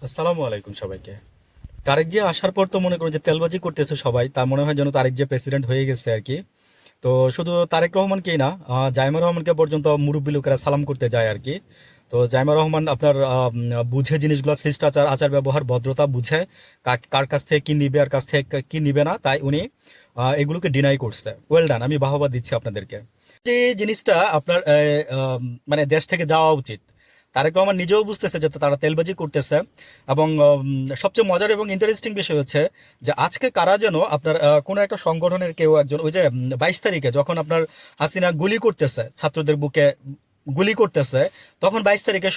আসসালামু আলাইকুম সবাইকে। তারেক জিয়া আসার পর তো মনে করো যে তেলবাজি করতেছে সবাই, তার মনে হয় যেন তারেক জিয়া প্রেসিডেন্ট হয়ে গেছে আর কি। তো শুধু তারেক রহমানকেই না, জাইমা রহমানকে পর্যন্ত মুরব্বী লোকেরা সালাম করতে যায় আর কি। তো জাইমা রহমান আপনার বুঝে জিনিসগুলো, শিষ্টাচার, আচার ব্যবহার, ভদ্রতা বুঝে কার কাছ থেকে কি নিবে আর কাছ থেকে কি নিবে না, তাই উনি এগুলোকে ডিনাই করছে। ওয়েল ডান, আমি বাহবা দিচ্ছি আপনাদেরকে। যে জিনিসটা আপনার মানে দেশ থেকে যাওয়া উচিত। তারেক রহমান নিজেও বুঝতেছে যে তারা তেলবাজি করতেছে। এবং সবচেয়ে মজার এবং ইন্টারেস্টিং বিষয় হচ্ছে যে আজকে কারা যেন আপনার কোনো একটা সংগঠনের কেউ একজন, ওই যে 22 তারিখে যখন আপনার হাসিনা গুলি করতেছে ছাত্রদের বুকে, গুলি করতেছে, তখন 22 তারিখে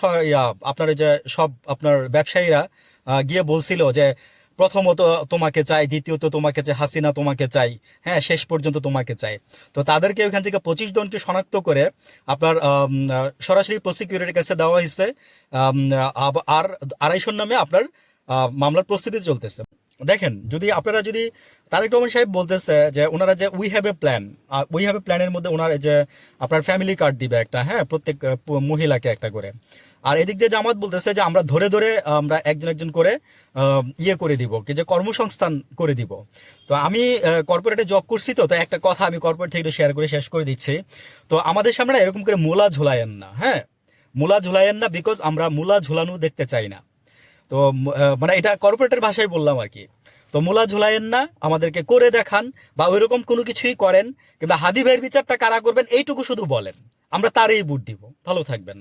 আপনার এই যে সব আপনার ব্যবসায়ীরা গিয়ে বলছিল যে প্রথমত তোমাকে চাই, দ্বিতীয়ত তোমাকে চাই, হাসিনা তোমাকে চাই, হ্যাঁ শেষ পর্যন্ত তোমাকে চাই। তো তাদেরকে ওইখান থেকে 25 জনকে শনাক্ত করে আপনার সরাসরি প্রসিকিউটরের কাছে দেওয়া হয়েছে। আর 250 নামে আপনার মামলার প্রস্তুতি চলতেছে। দেখেন, যদি তারেক রহমান সাহেব বলতেছে যে ওনারা যে উই হ্যাভ এ প্ল্যানের মধ্যে ওনার এই যে আপনার ফ্যামিলি কার্ড দিবে একটা, হ্যাঁ প্রত্যেক মহিলাকে একটা করে। আর এদিক দিয়ে জামাত বলতেছে যে আমরা ধরে ধরে আমরা একজন একজন করে ইয়ে করে দিব, কি যে কর্মসংস্থান করে দিব। তো আমি কর্পোরেটে জব করছি, তো তো একটা কথা আমি কর্পোরেট থেকে শেয়ার করে শেষ করে দিচ্ছি। তো আমাদের সামনে না এরকম করে মূলা ঝুলায়েন না, হ্যাঁ মূলা ঝুলায়েন না, বিকজ আমরা মূলা ঝুলানো দেখতে চাই না। তো মানে এটা কর্পোরেটের ভাষায় বললাম আর কি। তো মূলা ঝুলায়েন না, আমাদেরকে করে দেখান, বা ওইরকম কোনো কিছুই করেন, কিংবা হাদি ভাইয়ের বিচারটা কারা করবেন এইটুকু শুধু বলেন, আমরা তারই বুট দিব। ভালো থাকবেন।